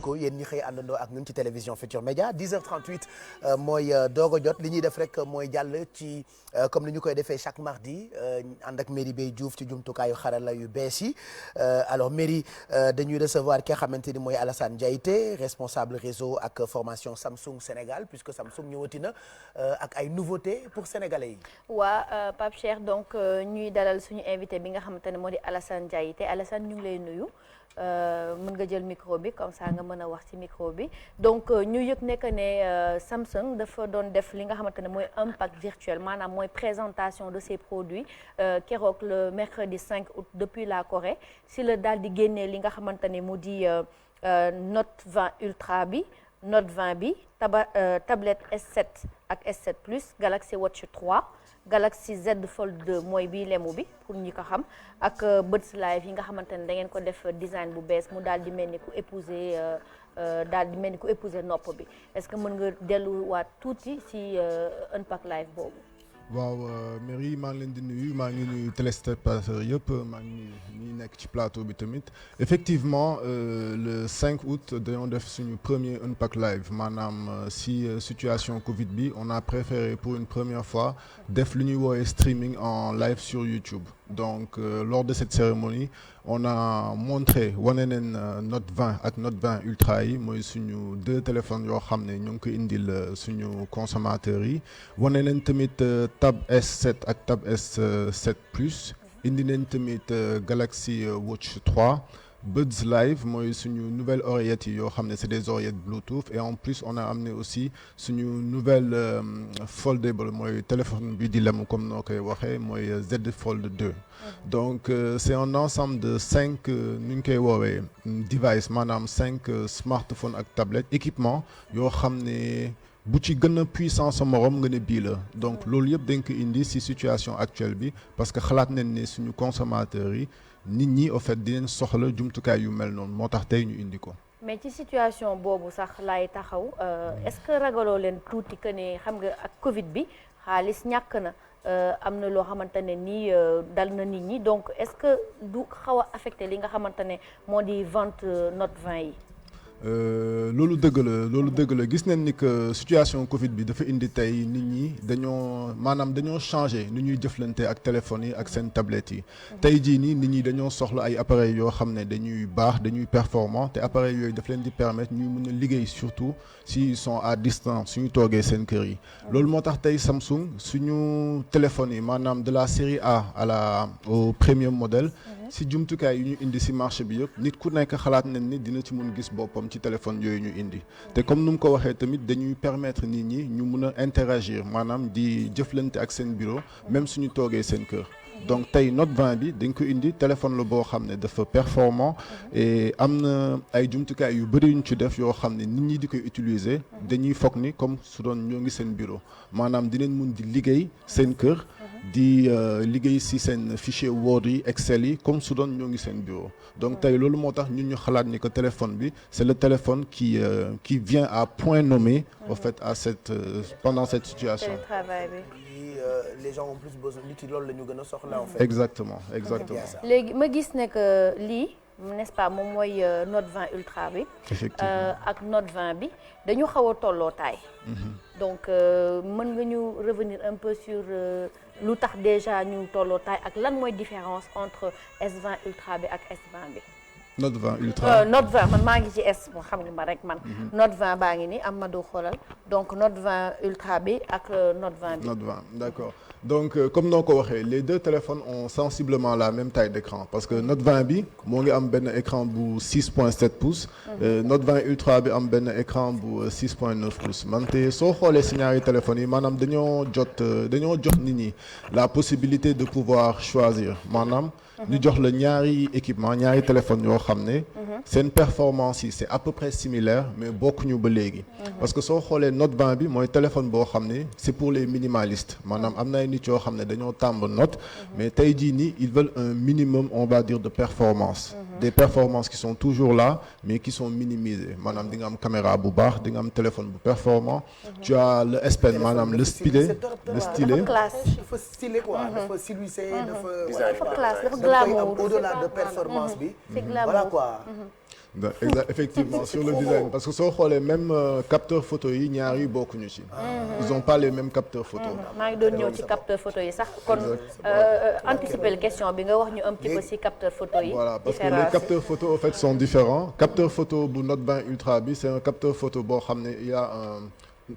ko yéen ñi xëy àndandoo ak ñun ci télévision Futur Média 10h38 mooy doog a jot li ñuy def rek mooy jàll ci comme ni ñu koy defee chaque mardi ànd ak Merry Beye Diouf ci jumtukaayu xarala yu bees yi alors Merry dañuy recevoir ki nga xamante ni mooy Alassane Diaité responsable réseau ak formation Samsung Sénégal puisque Samsung ñëwati na ak ay nouveautés pour sénégalais yi. waa Pape Cheikh donc ñuy dalal suñu invité bi nga xamante ne moo di Alassane Diaité Alassane ñu ngi lay nuyu. mën nga jël micro bi comme ça nga mën a wax ci micro bi donc ñu yëg nekk ne Samsung dafa doon def li nga xamante ne mooy impact virtuel maanaam mooy présentation de ses produits keroog le mercredi 5 août depuis la Corée si la daal di génnee li nga xamante ne mu di Note 20 Ultra bi Note 20 bi tablette S7 ak S7 Plus Galaxy Watch 3 Galaxy Z Fold 2 mooy bii lemu bi pour ñi ko xam ak Buds Live yi nga xamante ne da ngeen ko def design bu bees mu daal di mel ni ku épouser nopp bi est-ce que mën nga delluwaat tuuti ci Unpack Live boobu. waaw Merry maa ngi leen di nuyu maa ngi nuyu téléspectateurs yëpp maa ngi ñuy nekk ci plateau bi tamit effectivement le 5 août dañoo def suñu premier Unpack Live maanaam si situation Covid bi on a préféré pour une première fois def lu ñuy woowee streaming en live sur YouTube donc lors de cette cérémonie on a montré wane neen Note 20 ak Note 20 Ultra yi mooy suñu deux téléphones yoo xam ne ñu ngi ko indil suñu consommateurs yi wane neen tamit Tab S7 ak Tab S7 Plus indi nañ tamit Galaxy Watch 3 Buds Live mooy suñu nouvelle oreillettes yi yoo xam ne c'est des oreillettes Bluetooth et en plus on a amené aussi suñu nouvelle foldable mooy téléphone bi di lemu comme noo koy waxee mooy Z Fold 2 donc c'est un ensemble de 5 nu ñu koy woowee device maanaam 5 smartphone ak tablette équipement yoo xam ne bu ci gën a puissant sa morom nga ne bii la donc loolu yëpp dañ ko indi ci situation actuelle bi parce que xalaat nañ ne suñu consommateurs yi nit ñi au fait dinañ soxla jumtukaay yu mel noonu moo tax tey ñu indi ko. mais ci situation boobu sax laay taxaw est-ce que ragaloo leen tuuti que ne xam nga ak Covid bi xaalis ñàkk na am na loo xamante ne nii dal na nit ñi donc est-ce que du xaw a affecté li nga xamante ne moo di vente Note 20 yi. loolu dëgg la gis nañ ni que situation Covid bi dafa indi tey nit ñi dañoo changer ni ñuy jëflante ak téléphones yi ak seen tablettes yi tey jii nii nit ñi dañoo soxla ay appareils yoo xam ne dañuy baax dañuy performant te appareils yooyu daf leen di permettre ñuy mën a liggéey surtout s'ils sont à distance suñu toogee seen kër yi loolu moo tax tey Samsung suñu téléphones yi maanaam de la série A au premium modèle si jumtukaay yu ñu indi si marché bi yëpp nit ku nekk xalaat nañ ni dina ci mun gis boppam ci téléphone yooyu ñu indi te comme nu mu ko waxee tamit dañuy permettre nit ñi ñu mun a interagir maanaam di jëflante ak seen bureau même suñu toogee seen kër donc tey Note 20 bi dañ ko indi téléphone la boo xam ne dafa performant et am na ay jumtukaay yu bëri yu ñu ci def yoo xam ne nit ñi di koy utiliser dañuy foog ni comme su doon ñoo ngi seen bureau maanaam dinañ mun di liggéey seen kër di liggéey ci seen fichier Word yi Excel yi comme su doon ñoo ngi seen bureau donc tey loolu moo tax ñun ñu xalaat ni que téléphone bi c'est le téléphone qui vient à point nommé au fait à pendant cette situation. Les gens ont plus besoin nit yi loolu la ñu gën a soxla en fait. exactement. léegi ma gis ne que lii n'est-ce pas moom mooy Note 20 Ultra bi. effectivement ak Note 20 bi dañu xaw a tolloo taay. donc mën nga ñu revenir un peu sur lu tax déjà ñu tolloo taay ak lan mooy différence entre S20 Ultra bi ak S20 bi. Note 20 Ultra Note 20 man maa ngi ci S moo xam nga ma rek man. Note 20 baa ngi nii am ma du xoolal donc Note 20 Ultra bi ak Note 20 bi. Note 20 d'accord donc comme noo ko waxee les deux téléphones ont sensiblement la même taille d'écran parce que Note 20 bi moo ngi am benn écran bu 6.7 pouces. Note 20 Ultra bi am benn écran bu 6.9 pouces man te soo xoolee si ñaari téléphones yi maanaam dañoo jot nit ñi la possibilité de pouvoir choisir maanaam. ñu jox la ñaari équipement ñaari téléphone yoo xam ne seen performance yi c'est à peu près similaire mais bokkuñu ba léegi parce que soo xoolee Note 20 bi mooy téléphone boo xam ne c'est pour les minimalistes maanaam am na ay nit yoo xam ne dañoo tàmb note mais tey jii nii ils veulent un minimum on va dire de performance des performances qui sont toujours là mais qui sont minimisées maanaam di nga am caméra bu baax di nga am téléphone bu performant tu as le S Pen maanaam le stylet dafa stylé quoi dafa siluissé dafa classe dafa glamour au-delà de performance bi. c'est glamour voilà quoi. Effectivement sur le design parce que soo xoolee même capteur photo yi ñaar yi bokkuñu ci. Ils ont pas les mêmes capteurs photo. maa ngi doon ñëw ci capteur photo yi sax kon anticiper la question bi nga wax ñu un petit peu ci capteur photo yi. Voilà parce que les capteurs photo en fait sont différents capteur photo bu Note 20 Ultra bi c'est un capteur photo boo xam ne il y a un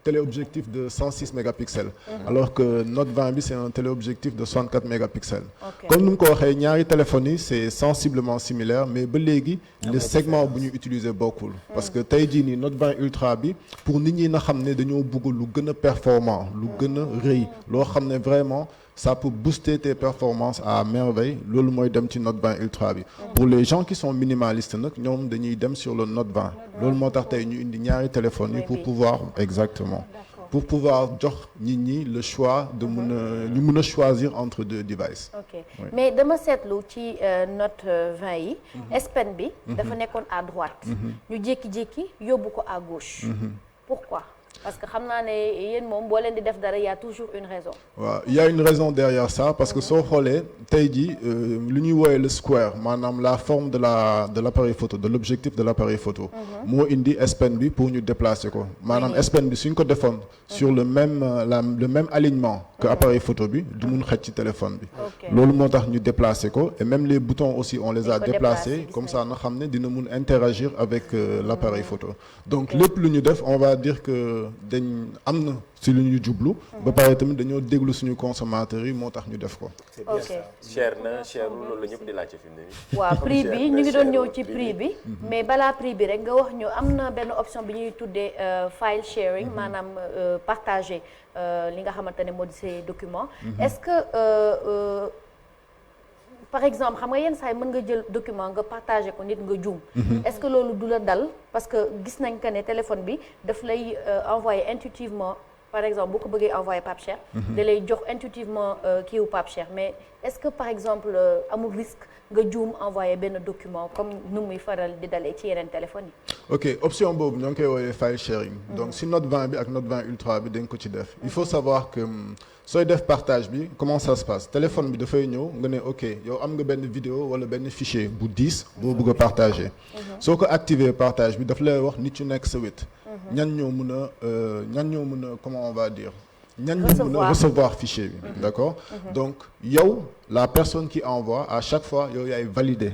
téléobjectif de 106 mégapixels. Alors que Note 20 bi c'est un téléobjectif de 64 mégapixels. Comme nu mu ko waxee ñaari téléphones yi c'est sensiblement similaire mais ba léegi le segment bu ñu utiliser bokkul. parce que tey jii nii Note 20 Ultra bi pour nit ñi nga xam ne dañoo bëgg lu gën a performant lu gën a rëy loo xam ne vraiment ça peut booster tes performances à merveille loolu mooy dem ci Note 20 Ultra bi. Pour les gens qui sont minimalistes nag ñoom dañuy dem sur le Note 20 loolu moo tax tey ñu indi ñaari téléphones yi pour pouvoir exactement pour pouvoir jox nit ñi le choix de ñu mën a choisir entre deux devices. ok mais dama seetlu ci Note 20 yi. S Pen bi. dafa nekkoon à droite. ñu jékki-jékki yóbbu ko à gauche. pourquoi? Parce que xam naa ne yéen moom boo leen di def dara y a toujours une raison. waaw il y a une raison derrière ça parce que soo xoolee tey jii lu ñuy woowee le square maanaam la forme de l'appareil photo de l'objectif de l'appareil photo. moo indi S Pen bi pour ñu déplacer ko maanaam S Pen bi suñ ko defoon sur le même alignement que appareil photo bi du mun xëcc ci téléphone bi. loolu moo tax ñu déplacer ko et même les boutons aussi on les a déplacés comme ça nga xam ne dina mun interagir avec l'appareil photo donc lépp lu ñu def on va dire que dañ am na si lu ñu jublu. ba pare tamit dañoo déglu suñu consommateurs yi moo tax ñu def ko. ok cher na cherul loolu la ñëpp di laajte fi mu ne nii. waaw prix bi ñu ngi doon ñëw ci prix bi. mais balaa prix bi rek nga wax ñu am na benn option bi ñuy tuddee file sharing maanaam partager li nga xamante ne moo di ces documents. est-ce que par exemple xam nga yenn saa yi mën nga jël document nga partager ko nit nga juum. est-ce que loolu du la dal parce que gis nañ que ne téléphone bi daf lay envoyer intuitivement par exemple bu ko bëggee envoyer Pape Cheikh. da lay jox intuitivement kii wu Pape Cheikh mais est-ce que par exemple amul risque nga juum envoyer benn document comme nu muy faral di dalee ci yeneen téléphone yi. ok option boobu ñoo ngi koy woowee file sharing. donc si Note 20 bi ak Note 20 Ultra bi dañ ko ci def. il faut savoir que sooy def partage bi comment ça se passe téléphone bi dafay ñëw nga ne ok yow am nga benn vidéo wala benn fichier bu 10 boo bëgg a partager. soo ko activer partage bi daf lay wax nit yu nekk sa wet. ñan ñoo mën a comment on va dire. ñan ñoo mën a recevoir fichier bi. d'accord donc yow la personne qui envoie à chaque fois yow yaay valider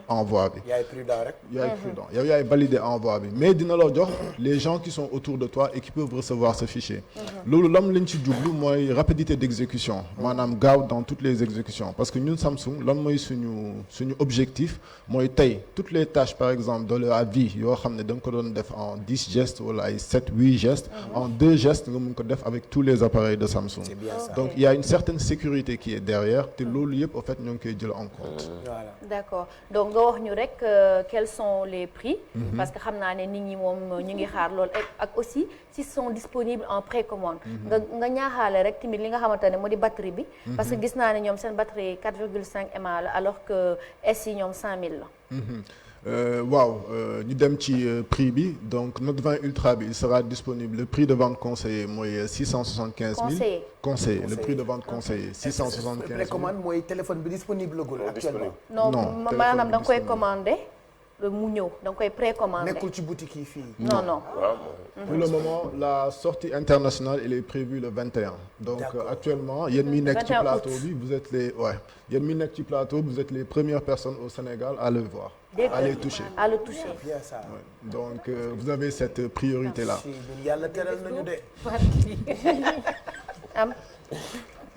envoi bi. yaay prudent rek. yaay prudent yow yaay valider envoi bi mais dina la jox les gens qui sont autour de toi et qui peuvent recevoir ce fichier. loolu lam lañ ci jublu mooy rapidité d'exécution maanaam gaaw dans toutes les exécutions parce que ñun Samsung lan mooy suñu objectif mooy tey toutes les tâches par exemple de la vie yoo xam ne da nga ko doon def en 10 gestes wala ay 7-8 gestes. en 2 gestes nga mun ko def avec tous les appareils de Samsung. C'est bien ça. Donc il y a une certaine sécurité qui est derrière te loolu yëpp en fait ñoo ngi koy jël en compte. Voilà. D'accord donc nga wax ñu rek quels sont les prix. parce que xam naa ne nit ñi moom ñu ngi xaar lool ak aussi s'ils sont disponibles en précommande. nga ñaaxaale rek tamit li nga xamante ne moo di batterie bi. parce que gis naa ne ñoom seen batterie 4,5 mAh la alors que S yi ñoom 5000 la. waaw ñu dem ci prix bi donc Note 20 Ultra bi il sera disponible le prix de vente conseillé mooy 675 000. conseillé le prix de vente conseillé 675 000. précommande mooy téléphone bi disponible gul actuellement. non maanaam da nga koy commander mu ñëw da nga koy précommander. nekkul ci boutique yi fii. non. Pour le moment la sortie internationale elle est prévue le 21. donc actuellement yéen mi nekk ci plateau bi vous êtes yéen mi nekk ci plateau vous êtes les premières personnes au Sénégal à le voir. à les toucher. à le toucher. bien ça. Ouais. donc vous avez cette priorité là. yàlla teral nañu de. am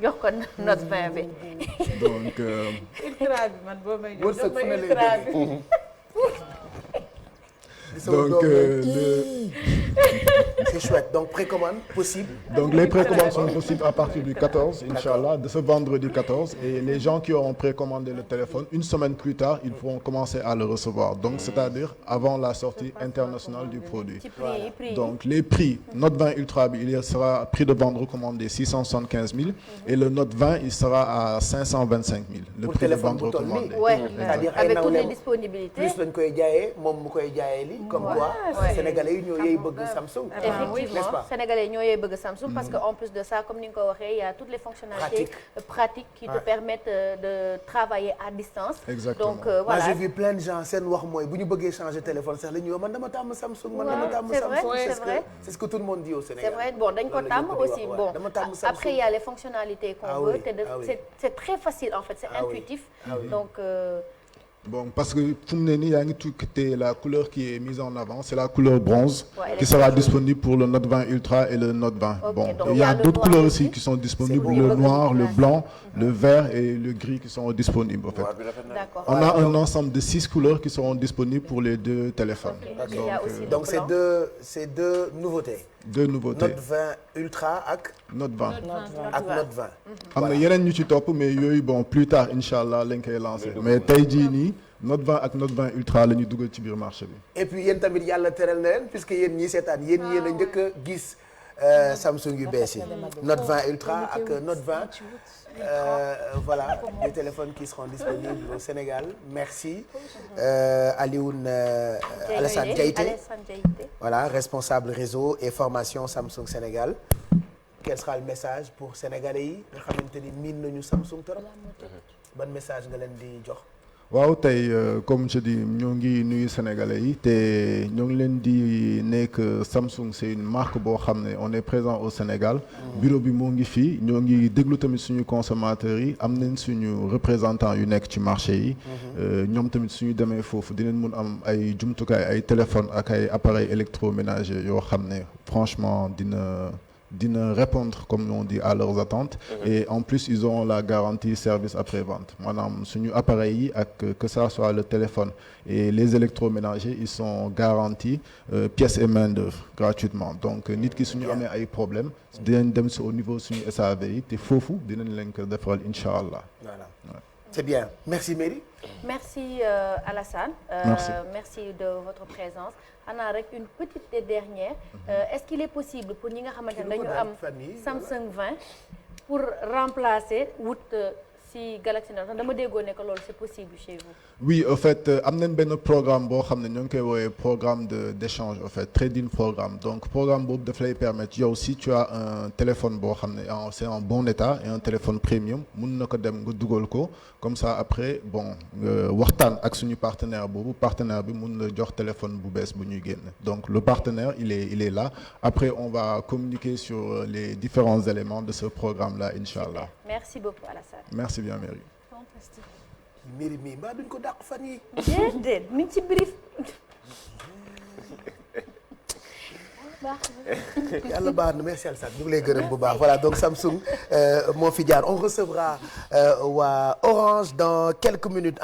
jox ko Note 20 bi. donc. ultra bi man boo may jox wërsëg fu ne ultra bi. donc c'est chouette donc précommande possible. donc les précommandes sont possibles à partir du 14 inchallah de ce vendredi 14 et les gens qui auront précommandé le téléphone une semaine plus tard ils pourront commencer à le recevoir donc c'est-à-dire avant la sortie internationale du produit. prix. donc les prix Note 20 Ultra bi il sera prix de vente recommandé 675 000 et le Note 20 il sera à 525 000 le pour prix de téléphone vente bu toll recommandé. nii. c'est-à-dire ay avec toutes les nawleem disponibilités. plus lañ koy jaayee moom mu koy jaayee li comme quoi sénégalais yi ñoo yey bëgg Samsung. Effectivement sénégalais ñoo yey bëgg Samsung parce que en plus de ça comme ni nga ko waxee il y a toutes les fonctionnalités pratiques qui te permettent de travailler à distance. Exactement. Donc voilà. Moi j'ai vu plein de gens seen wax mooy bu ñu bëggee changer téléphone sax la ñu man dama tàmm Samsung man dama tàmm Samsung. C'est ce que tout le monde dit au Sénégal. C'est vrai bon dañ ko tàmm aussi bon après il y a les fonctionnalités qu'on veut te c'est très facile en fait c'est intuitif donc bon parce que fu mu ne nii yaa ngi tukkatee la couleur qui est mise en avant c'est la couleur bronze qui sera disponible pour le Note 20 Ultra et le Note 20. Bon il y a d'autres couleurs aussi qui sont disponibles le noir le blanc le vert et le gris qui sont disponibles en fait. D'accord. On a un ensemble de 6 couleurs qui seront disponibles pour les deux téléphones. Donc c'est deux nouveautés. Deux nouveautés. Note 20 Ultra ak Note 20. ak Note 20. am na yeneen ñu ci topp mais yooyu bon plus tard incha allah lañ koy lancer mais tey jii nii Note 20 ak Note 20 Ultra la ñu dugal ci biir marché bi. Et puis yéen tamit yàlla teral na leen puisque yéen ñii seetaan yéen a njëkk a gis Samsung yu bees yi Note 20 Ultra ak Note 20. Voilà des téléphones qui seront disponibles au Sénégal merci Alassane Diaité voilà responsable réseau et formation Samsung Sénégal. Quel sera le message pour sénégalais yi nga xamante ni miin nañu Samsung trop ban message nga leen di jox. waaw tey comme je dis ñoo ngi nuyu sénégalais yi te ñoo ngi leen di nekk Samsung c'est une marque boo xam ne on est présent au Sénégal. bureau bi moo ngi fii ñoo ngi déglu tamit suñu consommateurs yi am nañ suñu représentant yu nekk ci marché yi. ñoom tamit suñu demee foofu dinañ mun am ay jumtukaay ay téléphones ak ay appareils électroménagers yoo xam ne franchement dina répondre comme on dit à leurs attentes et en plus ils auront la garantie service après-vente maanaam suñu appareils yi ak que ça soit le téléphone et les électroménagers ils sont garantis pièces et main-d'œuvre gratuitement donc nit ki suñu amee ay problèmes dinañ dem si au niveau suñu SAV yi te foofu dinañ leen ko defaral incha allah. Voilà. C'est bien merci Merry. Merci Alassane. Merci de votre présence. xanaa rek une petite et dernière est-ce qu'il est possible pour ñi nga xamante ne dañu am Samsung 20 pour remplacer wut si Galaxy Note dama déggoon ne que loolu c'est possible chez vous. Oui en fait am nañ benn programme boo xam ne ñoo ngi koy woowee programme d'échange en fait trading programme donc programme boobu daf lay permettre yow si tu as un téléphone boo xam ne c'est en bon état et un téléphone premium mun na ko dem nga dugal ko comme ça après bon waxtaan ak suñu partenaire boobu partenaire bi mun la jox téléphone bu bees bu ñuy génn donc le partenaire il est là après on va communiquer sur les différents éléments de ce programme là inchallah. Merci beaucoup Alassane. Merci bien Merry. Merry mi mbaa duñ ko dàq fan yi. déedéet mi ngi ci brief. yàlla baax na merci Alassane ñu ngi lay gërëm bu baax voilà donc Samsung moo fi jaar on recevra waa Orange dans quelques minutes.